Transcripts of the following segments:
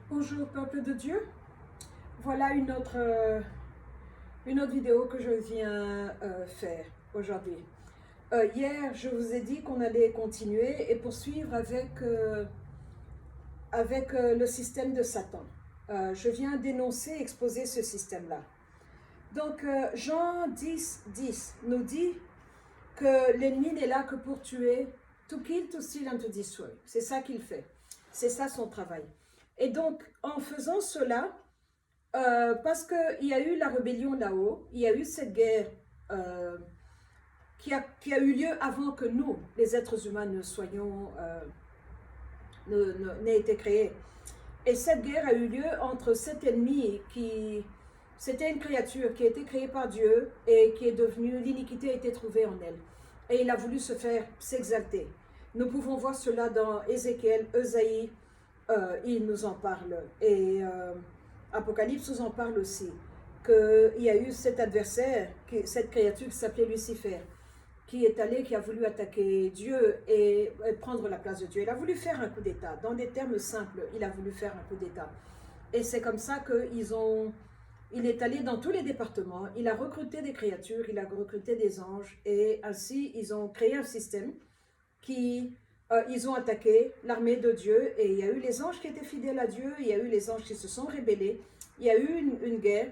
Bonjour peuple de Dieu, voilà une autre vidéo que je viens faire aujourd'hui. Hier, je vous ai dit qu'on allait continuer et poursuivre avec le système de Satan. Je viens dénoncer, exposer ce système-là. Donc, Jean 10, 10 nous dit que l'ennemi n'est là que pour tuer, to kill, to steal and to destroy. C'est ça qu'il fait. C'est ça son travail. Et donc, en faisant cela, parce qu'il y a eu la rébellion là-haut, il y a eu cette guerre qui a eu lieu avant que nous, les êtres humains, n'aient été créés. Et cette guerre a eu lieu entre cet ennemi c'était une créature qui a été créée par Dieu et qui est devenue, l'iniquité a été trouvée en elle. Et il a voulu s'exalter. Nous pouvons voir cela dans Ézéchiel, Ésaïe, il nous en parle. Et Apocalypse nous en parle aussi. Qu'il y a eu cet adversaire, cette créature qui s'appelait Lucifer, qui est allé, qui a voulu attaquer Dieu et prendre la place de Dieu. Il a voulu faire un coup d'État. Dans des termes simples, il a voulu faire un coup d'État. Et c'est comme ça il est allé dans tous les départements, il a recruté des créatures, il a recruté des anges, et ainsi ils ont créé un système ils ont attaqué l'armée de Dieu, et il y a eu les anges qui étaient fidèles à Dieu, il y a eu les anges qui se sont rébellés, il y a eu une guerre,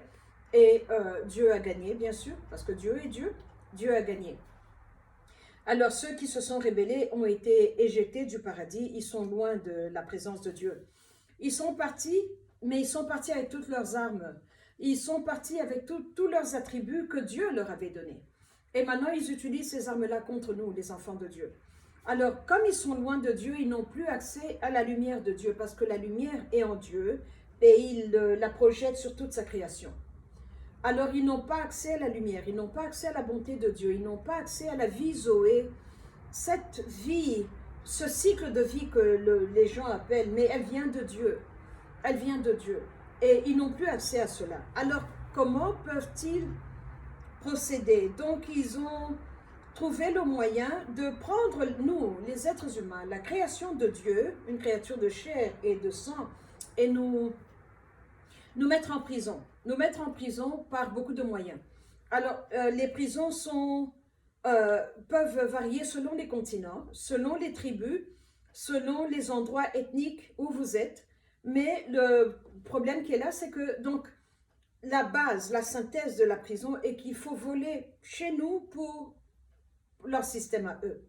et Dieu a gagné, bien sûr, parce que Dieu est Dieu, Dieu a gagné. Alors ceux qui se sont rébellés ont été éjectés du paradis, ils sont loin de la présence de Dieu. Ils sont partis, mais ils sont partis avec toutes leurs armes. Ils sont partis avec tous leurs attributs que Dieu leur avait donnés. Et maintenant, ils utilisent ces armes-là contre nous, les enfants de Dieu. Alors, comme ils sont loin de Dieu, ils n'ont plus accès à la lumière de Dieu, parce que la lumière est en Dieu, et il la projette sur toute sa création. Alors, ils n'ont pas accès à la lumière, ils n'ont pas accès à la bonté de Dieu, ils n'ont pas accès à la vie Zoé, cette vie, ce cycle de vie que les gens appellent, mais elle vient de Dieu. Elle vient de Dieu. Et ils n'ont plus accès à cela. Alors, comment peuvent-ils procéder? Donc, ils ont trouvé le moyen de prendre, nous, les êtres humains, la création de Dieu, une créature de chair et de sang, et nous mettre en prison. Nous mettre en prison par beaucoup de moyens. Alors, les prisons peuvent varier selon les continents, selon les tribus, selon les endroits ethniques où vous êtes. Mais le problème qui est là, c'est que donc la base, la synthèse de la prison est qu'il faut voler chez nous pour leur système à eux.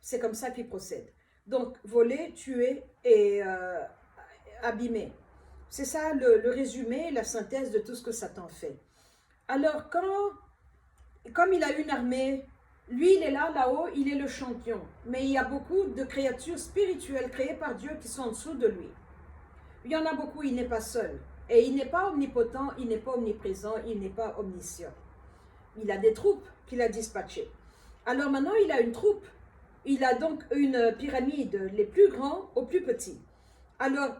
C'est comme ça qu'ils procèdent. Donc, voler, tuer et abîmer. C'est ça le résumé, la synthèse de tout ce que Satan fait. Alors, comme il a une armée, lui, il est là-haut, il est le champion. Mais il y a beaucoup de créatures spirituelles créées par Dieu qui sont en dessous de lui. Il y en a beaucoup, il n'est pas seul. Et il n'est pas omnipotent, il n'est pas omniprésent, il n'est pas omniscient. Il a des troupes qu'il a dispatchées. Alors maintenant, il a une troupe. Il a donc une pyramide, les plus grands aux plus petits. Alors,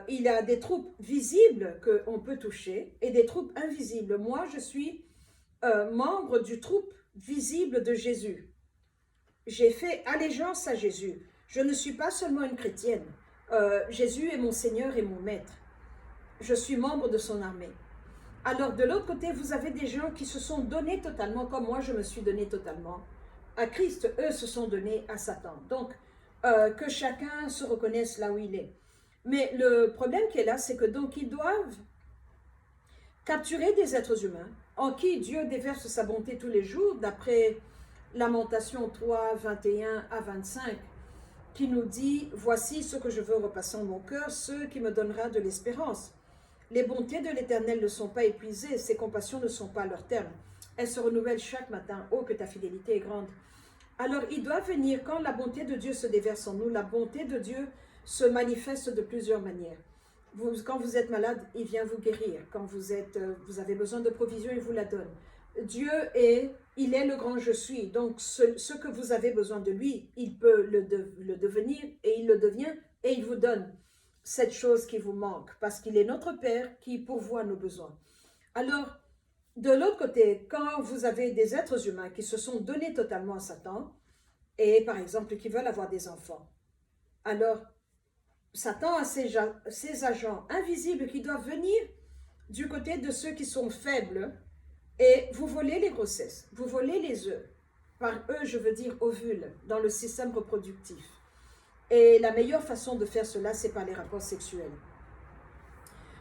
il a des troupes visibles qu'on peut toucher et des troupes invisibles. Moi, je suis membre du troupe visible de Jésus. J'ai fait allégeance à Jésus. Je ne suis pas seulement une chrétienne. Jésus est mon Seigneur et mon Maître. Je suis membre de son armée. Alors, de l'autre côté, vous avez des gens qui se sont donnés totalement, comme moi, je me suis donné totalement à Christ. Eux se sont donnés à Satan. Donc, que chacun se reconnaisse là où il est. Mais le problème qui est là, c'est que donc ils doivent capturer des êtres humains en qui Dieu déverse sa bonté tous les jours, d'après Lamentation 3, 21 à 25, qui nous dit « Voici ce que je veux repasser en mon cœur, ce qui me donnera de l'espérance. Les bontés de l'Éternel ne sont pas épuisées, ses compassions ne sont pas à leur terme. Elles se renouvellent chaque matin. Oh, que ta fidélité est grande. » Alors, il doit venir, quand la bonté de Dieu se déverse en nous, la bonté de Dieu se manifeste de plusieurs manières. Quand vous êtes malade, il vient vous guérir. Quand vous avez besoin de provision, il vous la donne. Dieu il est le grand je suis. Donc, ce que vous avez besoin de lui, il peut le devenir et il le devient et il vous donne cette chose qui vous manque parce qu'il est notre Père qui pourvoit nos besoins. Alors, de l'autre côté, quand vous avez des êtres humains qui se sont donnés totalement à Satan et par exemple qui veulent avoir des enfants, alors Satan a ses agents invisibles qui doivent venir du côté de ceux qui sont faibles et vous volez les grossesses, vous volez les œufs. Par eux, je veux dire ovules, dans le système reproductif. Et la meilleure façon de faire cela, c'est par les rapports sexuels.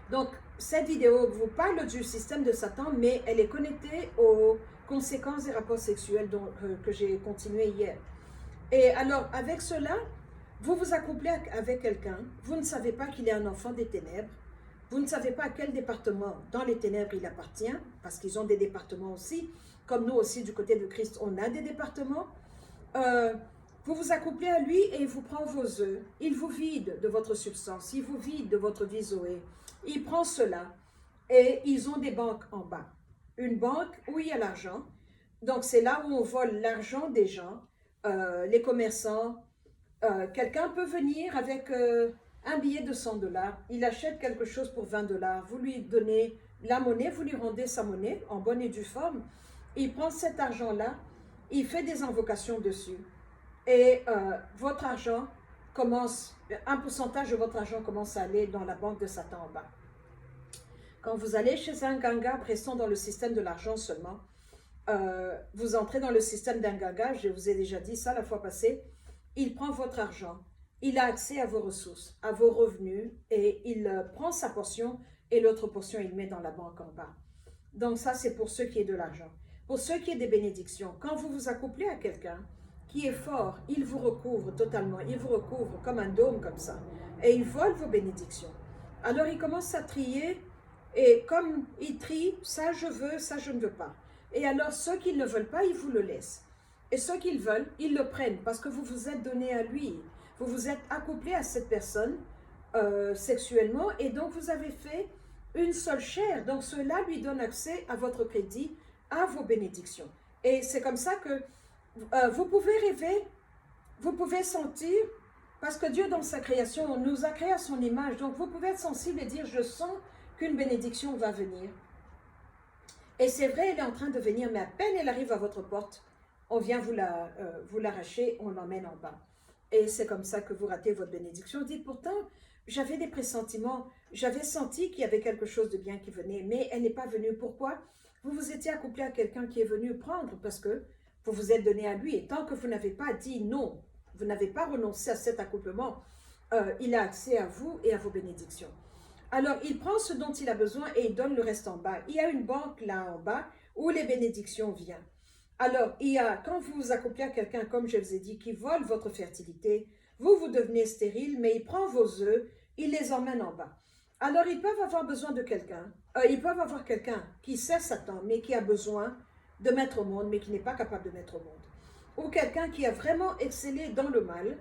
Donc, cette vidéo vous parle du système de Satan, mais elle est connectée aux conséquences des rapports sexuels que j'ai continué hier. Et alors, avec cela, vous vous accouplez avec quelqu'un, vous ne savez pas qu'il est un enfant des ténèbres, vous ne savez pas à quel département dans les ténèbres il appartient, parce qu'ils ont des départements aussi, comme nous aussi du côté de Christ, on a des départements. Vous vous accouplez à lui et il vous prend vos œufs, il vous vide de votre substance, il vous vide de votre vie Zoé. Il prend cela et ils ont des banques en bas. Une banque où il y a l'argent, donc c'est là où on vole l'argent des gens, les commerçants. Quelqu'un peut venir avec un billet de 100 $, il achète quelque chose pour 20 $, vous lui donnez la monnaie, vous lui rendez sa monnaie en bonne et due forme, il prend cet argent-là, il fait des invocations dessus et votre argent commence, un pourcentage de votre argent commence à aller dans la banque de Satan en bas. Quand vous allez chez un ganga, restons dans le système de l'argent seulement, vous entrez dans le système d'un ganga, je vous ai déjà dit ça la fois passée, il prend votre argent, il a accès à vos ressources, à vos revenus, et il prend sa portion, et l'autre portion, il met dans la banque en bas. Donc ça, c'est pour ceux qui est de l'argent. Pour ceux qui est des bénédictions, quand vous vous accouplez à quelqu'un qui est fort, il vous recouvre totalement, il vous recouvre comme un dôme comme ça, et il vole vos bénédictions. Alors il commence à trier, et comme il trie, ça je veux, ça je ne veux pas. Et alors ceux qui ne veulent pas, ils vous le laissent. Et ceux qu'ils veulent, ils le prennent parce que vous vous êtes donné à lui. Vous vous êtes accouplé à cette personne sexuellement et donc vous avez fait une seule chair. Donc cela lui donne accès à votre crédit, à vos bénédictions. Et c'est comme ça que vous pouvez rêver, vous pouvez sentir, parce que Dieu dans sa création nous a créé à son image. Donc vous pouvez être sensible et dire, je sens qu'une bénédiction va venir. Et c'est vrai, elle est en train de venir, mais à peine elle arrive à votre porte, on vient vous l'arracher, on l'emmène en bas. Et c'est comme ça que vous ratez votre bénédiction. Dites pourtant, j'avais des pressentiments, j'avais senti qu'il y avait quelque chose de bien qui venait, mais elle n'est pas venue. Pourquoi? Vous vous étiez accouplé à quelqu'un qui est venu prendre, parce que vous vous êtes donné à lui. Et tant que vous n'avez pas dit non, vous n'avez pas renoncé à cet accouplement, il a accès à vous et à vos bénédictions. Alors, il prend ce dont il a besoin et il donne le reste en bas. Il y a une banque là en bas où les bénédictions viennent. Alors, quand vous vous accouplez à quelqu'un, comme je vous ai dit, qui vole votre fertilité, vous devenez stérile, mais il prend vos œufs, il les emmène en bas. Alors, ils peuvent avoir besoin de quelqu'un. Ils peuvent avoir quelqu'un qui sait Satan, mais qui a besoin de mettre au monde, mais qui n'est pas capable de mettre au monde. Ou quelqu'un qui a vraiment excellé dans le mal,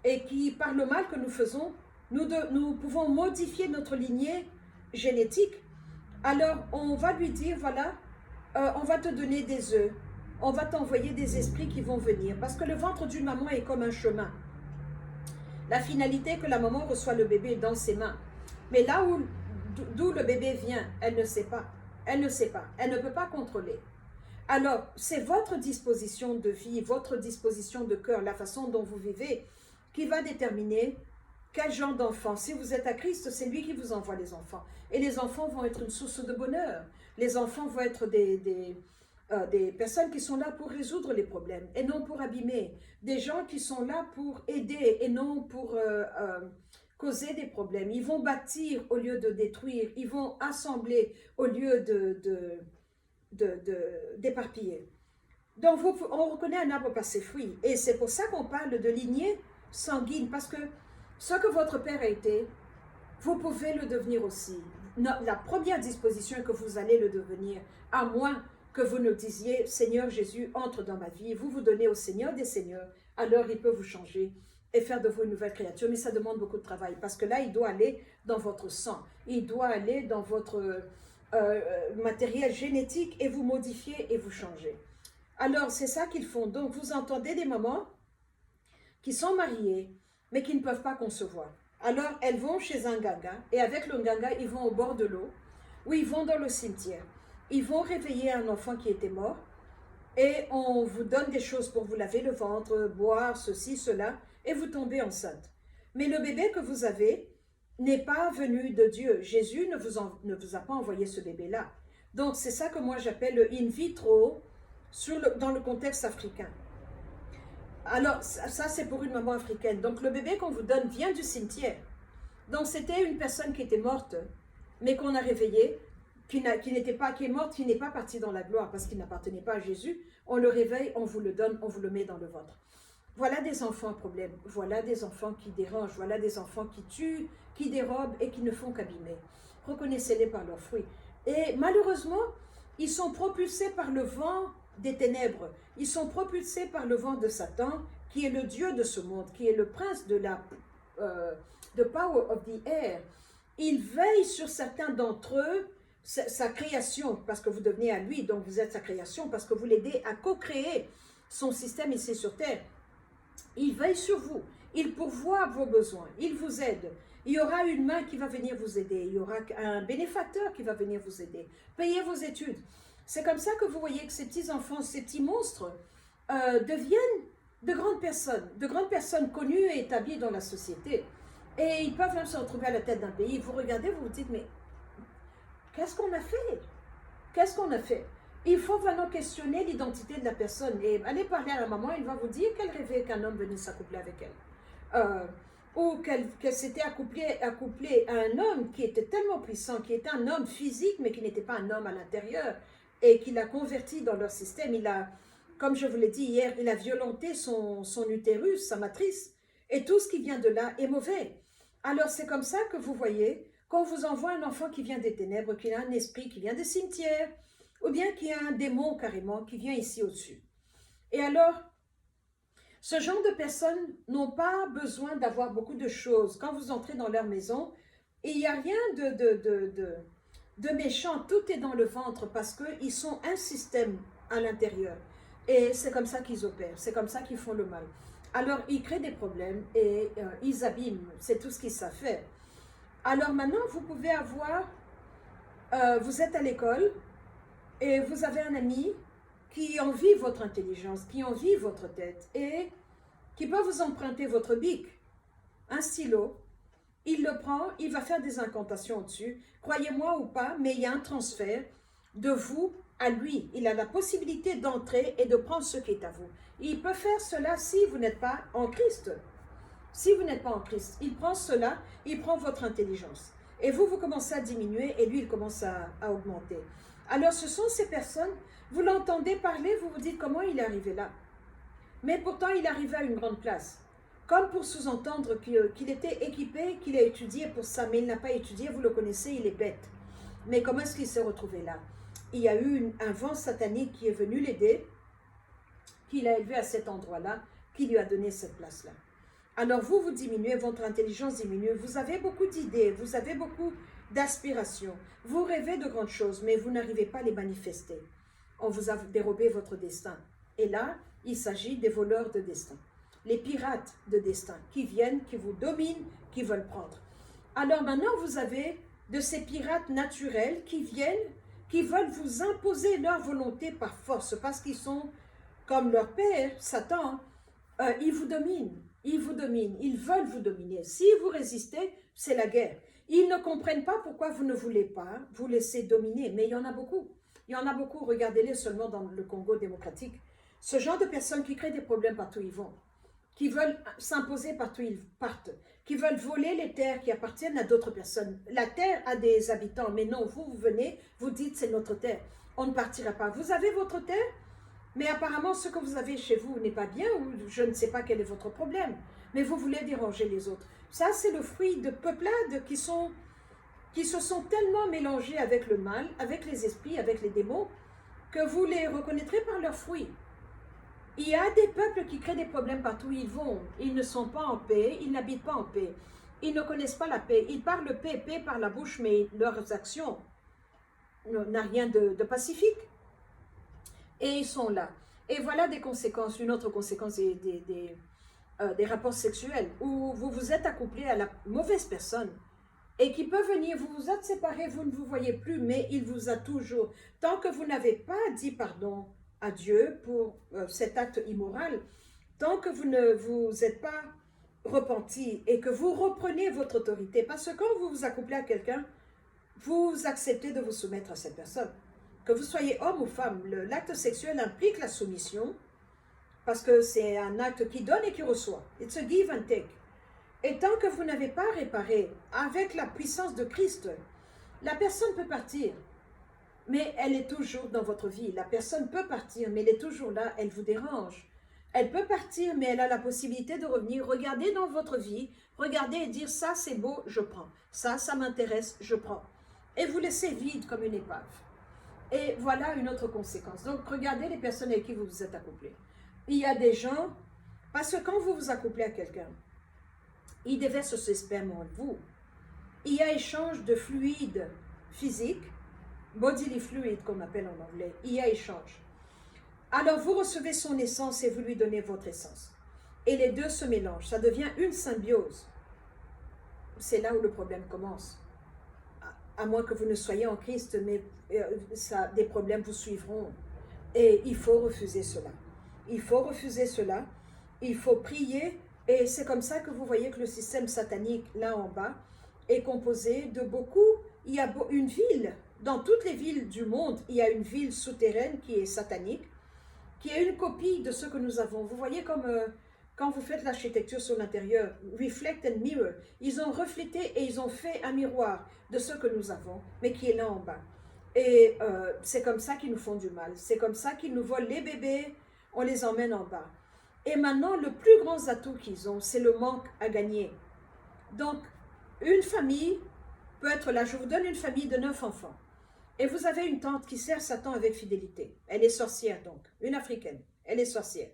et qui, par le mal que nous faisons, nous pouvons modifier notre lignée génétique. Alors, on va lui dire, voilà, on va te donner des œufs, on va t'envoyer des esprits qui vont venir, parce que le ventre d'une maman est comme un chemin. La finalité est que la maman reçoit le bébé dans ses mains. Mais là d'où le bébé vient, elle ne sait pas. Elle ne sait pas. Elle ne peut pas contrôler. Alors, c'est votre disposition de vie, votre disposition de cœur, la façon dont vous vivez, qui va déterminer quel genre d'enfant. Si vous êtes à Christ, c'est lui qui vous envoie les enfants. Et les enfants vont être une source de bonheur. Les enfants vont être des personnes qui sont là pour résoudre les problèmes et non pour abîmer. Des gens qui sont là pour aider et non pour causer des problèmes. Ils vont bâtir au lieu de détruire. Ils vont assembler au lieu d'éparpiller. Donc, on reconnaît un arbre par ses fruits. Et c'est pour ça qu'on parle de lignée sanguine. Parce que ce que votre père a été, vous pouvez le devenir aussi. La première disposition est que vous allez le devenir, à moins que vous ne disiez, Seigneur Jésus, entre dans ma vie. Vous donnez au Seigneur des seigneurs, alors il peut vous changer et faire de vous une nouvelle créature. Mais ça demande beaucoup de travail, parce que là, il doit aller dans votre sang. Il doit aller dans votre matériel génétique et vous modifier et vous changer. Alors, c'est ça qu'ils font. Donc, vous entendez des mamans qui sont mariées, mais qui ne peuvent pas concevoir. Alors, elles vont chez un ganga, et avec le ganga, ils vont au bord de l'eau, ou ils vont dans le cimetière. Ils vont réveiller un enfant qui était mort, et on vous donne des choses pour vous laver le ventre, boire, ceci, cela, et vous tombez enceinte. Mais le bébé que vous avez n'est pas venu de Dieu. Jésus ne vous a pas envoyé ce bébé-là. Donc, c'est ça que moi j'appelle le in vitro dans le contexte africain. Alors, ça c'est pour une maman africaine. Donc, le bébé qu'on vous donne vient du cimetière. Donc, c'était une personne qui était morte, mais qu'on a réveillée, qui est morte, qui n'est pas partie dans la gloire parce qu'il n'appartenait pas à Jésus. On le réveille, on vous le donne, on vous le met dans le ventre. Voilà des enfants à problème. Voilà des enfants qui dérangent. Voilà des enfants qui tuent, qui dérobent et qui ne font qu'abîmer. Reconnaissez-les par leurs fruits. Et malheureusement, ils sont propulsés par le vent des ténèbres. Ils sont propulsés par le vent de Satan, qui est le Dieu de ce monde, qui est le prince de la the power of the air. Il veille sur certains d'entre eux, sa création, parce que vous devenez à lui, donc vous êtes sa création, parce que vous l'aidez à co-créer son système ici sur Terre. Il veille sur vous, il pourvoit vos besoins, il vous aide. Il y aura une main qui va venir vous aider, il y aura un bénéfacteur qui va venir vous aider. Payez vos études. C'est comme ça que vous voyez que ces petits enfants, ces petits monstres deviennent de grandes personnes connues et établies dans la société. Et ils peuvent même se retrouver à la tête d'un pays. Vous regardez, vous vous dites, mais qu'est-ce qu'on a fait? Qu'est-ce qu'on a fait? Il faut vraiment questionner l'identité de la personne et aller parler à la maman, elle va vous dire qu'elle rêvait qu'un homme venisse s'accoupler avec elle. Ou qu'elle s'était accouplée à un homme qui était tellement puissant, qui était un homme physique, mais qui n'était pas un homme à l'intérieur, et qui l'a converti dans leur système. Il a, comme je vous l'ai dit hier, il a violenté son utérus, sa matrice, et tout ce qui vient de là est mauvais. Alors c'est comme ça que vous voyez qu'on vous envoie un enfant qui vient des ténèbres, qui a un esprit qui vient des cimetières, ou bien qui a un démon carrément qui vient ici au-dessus. Et alors, ce genre de personnes n'ont pas besoin d'avoir beaucoup de choses. Quand vous entrez dans leur maison, il n'y a rien de méchant, tout est dans le ventre parce qu'ils sont un système à l'intérieur. Et c'est comme ça qu'ils opèrent, c'est comme ça qu'ils font le mal. Alors, ils créent des problèmes et ils abîment, c'est tout ce qu'ils savent faire. Alors maintenant, vous pouvez avoir, vous êtes à l'école et vous avez un ami qui envie votre intelligence, qui envie votre tête et qui peut vous emprunter votre bic, un stylo. Il le prend, il va faire des incantations au-dessus. Croyez-moi ou pas, mais il y a un transfert de vous à lui. Il a la possibilité d'entrer et de prendre ce qui est à vous. Il peut faire cela si vous n'êtes pas en Christ. Si vous n'êtes pas en Christ, il prend cela, il prend votre intelligence. Et vous commencez à diminuer et lui, il commence à augmenter. Alors, ce sont ces personnes, vous l'entendez parler, vous vous dites comment il est arrivé là. Mais pourtant, il est arrivé à une grande place. Comme pour sous-entendre qu'il était équipé, qu'il a étudié pour ça, mais il n'a pas étudié, vous le connaissez, il est bête. Mais comment est-ce qu'il s'est retrouvé là? Il y a eu un vent satanique qui est venu l'aider, qu'il a élevé à cet endroit-là, qui lui a donné cette place-là. Alors vous diminuez, votre intelligence diminue, vous avez beaucoup d'idées, vous avez beaucoup d'aspirations, vous rêvez de grandes choses, mais vous n'arrivez pas à les manifester. On vous a dérobé votre destin. Et là, il s'agit des voleurs de destin, les pirates de destin qui viennent, qui vous dominent, qui veulent prendre. Alors maintenant, vous avez de ces pirates naturels qui viennent, qui veulent vous imposer leur volonté par force, parce qu'ils sont comme leur père, Satan, ils vous dominent. Ils vous dominent, ils veulent vous dominer. Si vous résistez, c'est la guerre. Ils ne comprennent pas pourquoi vous ne voulez pas vous laisser dominer, mais il y en a beaucoup. Il y en a beaucoup, regardez-les seulement dans le Congo démocratique. Ce genre de personnes qui créent des problèmes partout où ils vont, qui veulent s'imposer partout où ils partent, qui veulent voler les terres qui appartiennent à d'autres personnes. La terre a des habitants, mais non, vous venez, vous dites c'est notre terre. On ne partira pas. Vous avez votre terre? Mais apparemment, ce que vous avez chez vous n'est pas bien, ou je ne sais pas quel est votre problème, mais vous voulez déranger les autres. Ça, c'est le fruit de peuplades qui se sont tellement mélangés avec le mal, avec les esprits, avec les démons, que vous les reconnaîtrez par leurs fruits. Il y a des peuples qui créent des problèmes partout où ils vont. Ils ne sont pas en paix, ils n'habitent pas en paix. Ils ne connaissent pas la paix. Ils parlent paix par la bouche, mais leurs actions n'ont rien de pacifique. Et ils sont là. Et voilà des conséquences, une autre conséquence des rapports sexuels, où vous vous êtes accouplé à la mauvaise personne, et qui peut venir, vous vous êtes séparés, vous ne vous voyez plus, mais il vous a toujours, tant que vous n'avez pas dit pardon à Dieu pour cet acte immoral, tant que vous ne vous êtes pas repenti et que vous reprenez votre autorité, parce que quand vous vous accouplez à quelqu'un, vous acceptez de vous soumettre à cette personne. Que vous soyez homme ou femme, l'acte sexuel implique la soumission, parce que c'est un acte qui donne et qui reçoit. It's a give and take. Et tant que vous n'avez pas réparé avec la puissance de Christ, la personne peut partir, mais elle est toujours dans votre vie. La personne peut partir, mais elle est toujours là, elle vous dérange. Elle peut partir, mais elle a la possibilité de revenir. Regardez dans votre vie, regardez et dire ça c'est beau, je prends. Ça m'intéresse, je prends. Et vous laissez vide comme une épave. Et voilà une autre conséquence. Donc regardez les personnes avec qui vous vous êtes accouplés. Il y a des gens, parce que quand vous vous accouplez à quelqu'un, il déverse ce sperme en vous. Il y a échange de fluides physiques, bodily fluid qu'on appelle en anglais. Il y a échange. Alors vous recevez son essence et vous lui donnez votre essence. Et les deux se mélangent. Ça devient une symbiose. C'est là où le problème commence. À moins que vous ne soyez en Christ, mais des problèmes vous suivront. Et il faut refuser cela. Il faut refuser cela. Il faut prier. Et c'est comme ça que vous voyez que le système satanique, là en bas, est composé de beaucoup. Il y a une ville, dans toutes les villes du monde, il y a une ville souterraine qui est satanique, qui est une copie de ce que nous avons. Vous voyez comme quand vous faites l'architecture sur l'intérieur, reflect and mirror, ils ont reflété et ils ont fait un miroir de ce que nous avons, mais qui est là en bas. Et c'est comme ça qu'ils nous font du mal. C'est comme ça qu'ils nous volent les bébés, on les emmène en bas. Et maintenant, le plus grand atout qu'ils ont, c'est le manque à gagner. Donc, une famille peut être là. Je vous donne une famille de 9 enfants. Et vous avez une tante qui sert Satan avec fidélité. Elle est sorcière donc, une Africaine. Elle est sorcière.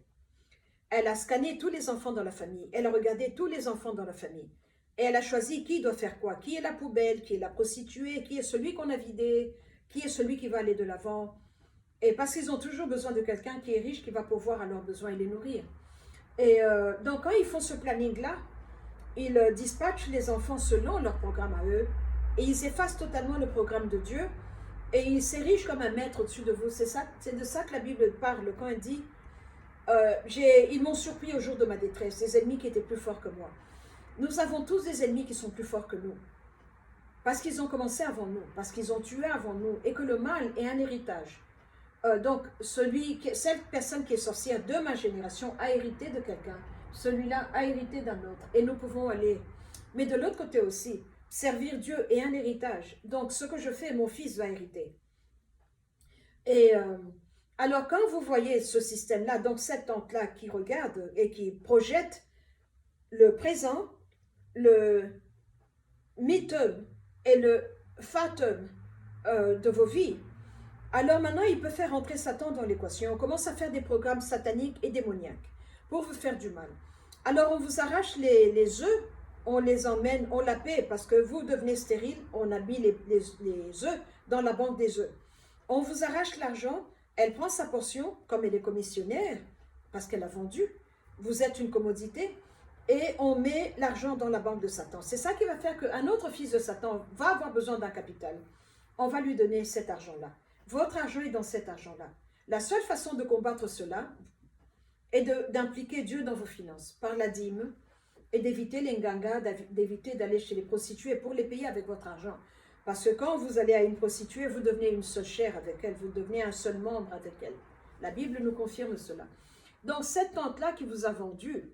Elle a scanné tous les enfants dans la famille. Elle a regardé tous les enfants dans la famille. Et elle a choisi qui doit faire quoi. Qui est la poubelle, qui est la prostituée, qui est celui qu'on a vidé, qui est celui qui va aller de l'avant. Et parce qu'ils ont toujours besoin de quelqu'un qui est riche, qui va pourvoir à leurs besoins et les nourrir. Et donc quand ils font ce planning-là, ils dispatchent les enfants selon leur programme à eux. Et ils effacent totalement le programme de Dieu. Et ils s'érigent comme un maître au-dessus de vous. C'est de ça que la Bible parle quand elle dit ils m'ont surpris au jour de ma détresse, des ennemis qui étaient plus forts que moi. Nous avons tous des ennemis qui sont plus forts que nous. Parce qu'ils ont commencé avant nous, parce qu'ils ont tué avant nous, et que le mal est un héritage. Donc, cette personne qui est sorcière de ma génération a hérité de quelqu'un. Celui-là a hérité d'un autre. Et nous pouvons aller. Mais de l'autre côté aussi, servir Dieu est un héritage. Donc, ce que je fais, mon fils va hériter. Et alors, quand vous voyez ce système-là, donc cette tante-là qui regarde et qui projette le présent, le mid-term et le far-term de vos vies, alors maintenant, il peut faire entrer Satan dans l'équation. On commence à faire des programmes sataniques et démoniaques pour vous faire du mal. Alors, on vous arrache les œufs, on les emmène, on la paie parce que vous devenez stérile, on a mis les œufs dans la banque des œufs. On vous arrache l'argent, elle prend sa portion, comme elle est commissionnaire, parce qu'elle a vendu, vous êtes une commodité, et on met l'argent dans la banque de Satan. C'est ça qui va faire qu'un autre fils de Satan va avoir besoin d'un capital. On va lui donner cet argent-là. Votre argent est dans cet argent-là. La seule façon de combattre cela est d'impliquer Dieu dans vos finances, par la dîme, et d'éviter les ngangas, d'éviter d'aller chez les prostituées pour les payer avec votre argent. Parce que quand vous allez à une prostituée, vous devenez une seule chair avec elle, vous devenez un seul membre avec elle. La Bible nous confirme cela. Donc cette tante-là qui vous a vendu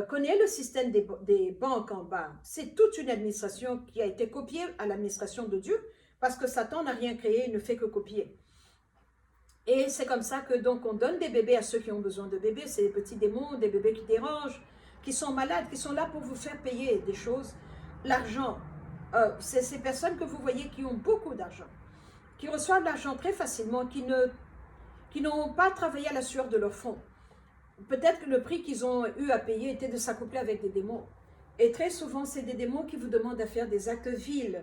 connaît le système des banques en bas. C'est toute une administration qui a été copiée à l'administration de Dieu, parce que Satan n'a rien créé, il ne fait que copier. Et c'est comme ça que donc on donne des bébés à ceux qui ont besoin de bébés, c'est des petits démons, des bébés qui dérangent, qui sont malades, qui sont là pour vous faire payer des choses. L'argent, c'est ces personnes que vous voyez qui ont beaucoup d'argent, qui reçoivent l'argent très facilement, qui n'ont pas travaillé à la sueur de leur front. Peut-être que le prix qu'ils ont eu à payer était de s'accoupler avec des démons. Et très souvent, c'est des démons qui vous demandent à faire des actes vils,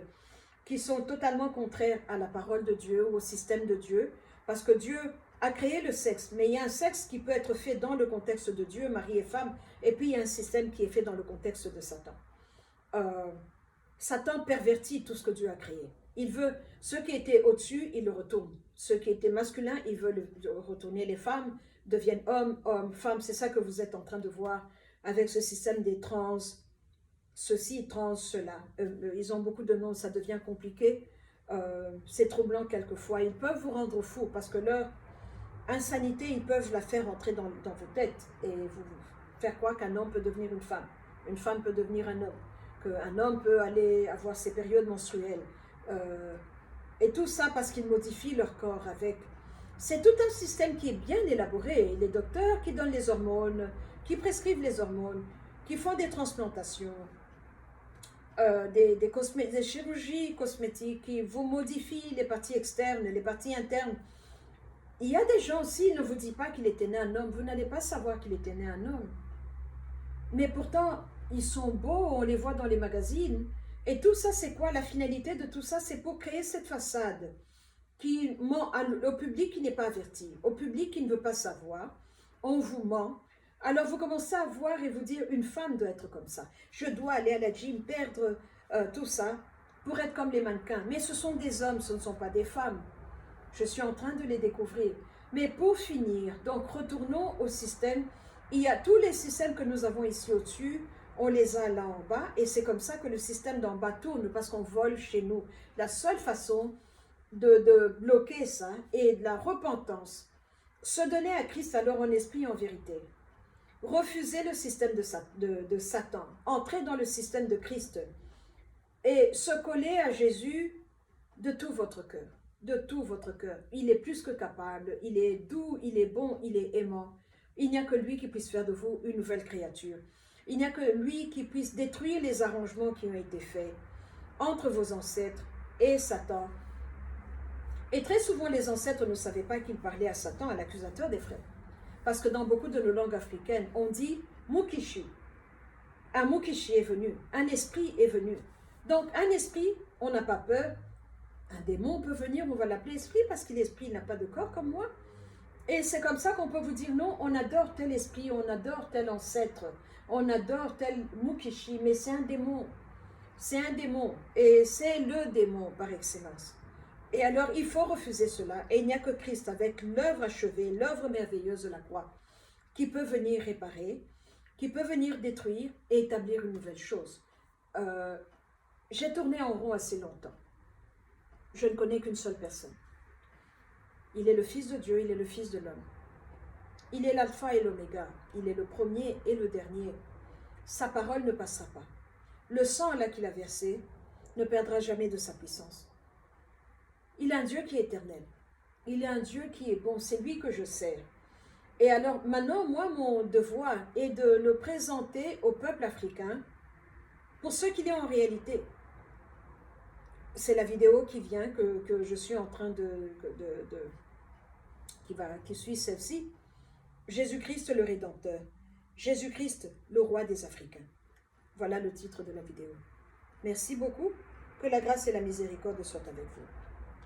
qui sont totalement contraires à la parole de Dieu ou au système de Dieu, parce que Dieu a créé le sexe, mais il y a un sexe qui peut être fait dans le contexte de Dieu, mari et femme, et puis il y a un système qui est fait dans le contexte de Satan. Satan pervertit tout ce que Dieu a créé. Il veut, ceux qui étaient au-dessus, il le retourne. Ceux qui étaient masculins, il veut le retourner. Les femmes deviennent hommes, hommes, femmes. C'est ça que vous êtes en train de voir avec ce système des trans, ceci, trans, cela. Ils ont beaucoup de noms, ça devient compliqué. C'est troublant quelquefois. Ils peuvent vous rendre fou parce que leur insanité, ils peuvent la faire entrer dans vos têtes et vous faire croire qu'un homme peut devenir une femme peut devenir un homme, qu'un homme peut aller avoir ses périodes menstruelles. Et tout ça parce qu'ils modifient leur corps avec... C'est tout un système qui est bien élaboré. Les docteurs qui donnent les hormones, qui prescrivent les hormones, qui font des transplantations, des chirurgies cosmétiques, qui vous modifient les parties externes, les parties internes. Il y a des gens, s'ils ne vous disent pas qu'il était né un homme, vous n'allez pas savoir qu'il était né un homme. Mais pourtant, ils sont beaux, on les voit dans les magazines. Et tout ça, c'est quoi? La finalité de tout ça, c'est pour créer cette façade qui ment au public qui n'est pas averti, au public qui ne veut pas savoir. On vous ment. Alors vous commencez à voir et vous dire, une femme doit être comme ça. Je dois aller à la gym, perdre tout ça pour être comme les mannequins. Mais ce sont des hommes, ce ne sont pas des femmes. Je suis en train de les découvrir. Mais pour finir, donc retournons au système. Il y a tous les systèmes que nous avons ici au-dessus, on les a là en bas, et c'est comme ça que le système d'en bas tourne, parce qu'on vole chez nous. La seule façon de bloquer ça est de la repentance. Se donner à Christ alors en esprit et en vérité. Refuser le système de Satan. Entrer dans le système de Christ. Et se coller à Jésus de tout votre cœur. De tout votre cœur. Il est plus que capable, il est doux, il est bon, il est aimant. Il n'y a que lui qui puisse faire de vous une nouvelle créature. Il n'y a que lui qui puisse détruire les arrangements qui ont été faits entre vos ancêtres et Satan. Et très souvent, les ancêtres ne savaient pas qu'ils parlaient à Satan, à l'accusateur des frères. Parce que dans beaucoup de nos langues africaines, on dit Mukishi. Un Mukishi est venu, un esprit est venu. Donc, un esprit, on n'a pas peur. Un démon peut venir, on va l'appeler esprit parce que l'esprit n'a pas de corps comme moi. Et c'est comme ça qu'on peut vous dire non, on adore tel esprit, on adore tel ancêtre, on adore tel Mukishi, mais c'est un démon. C'est un démon et c'est le démon par excellence. Et alors il faut refuser cela. Et il n'y a que Christ avec l'œuvre achevée, l'œuvre merveilleuse de la croix, qui peut venir réparer, qui peut venir détruire et établir une nouvelle chose. J'ai tourné en rond assez longtemps. Je ne connais qu'une seule personne. Il est le Fils de Dieu, il est le Fils de l'homme. Il est l'alpha et l'oméga, il est le premier et le dernier. Sa parole ne passera pas. Le sang là qu'il a versé ne perdra jamais de sa puissance. Il est un Dieu qui est éternel. Il est un Dieu qui est bon, c'est lui que je sers. Et alors maintenant, moi, mon devoir est de le présenter au peuple africain pour ce qu'il est en réalité. C'est la vidéo qui vient, que je suis en train qui suit celle-ci. Jésus-Christ le Rédempteur. Jésus-Christ le roi des Africains. Voilà le titre de la vidéo. Merci beaucoup. Que la grâce et la miséricorde soient avec vous.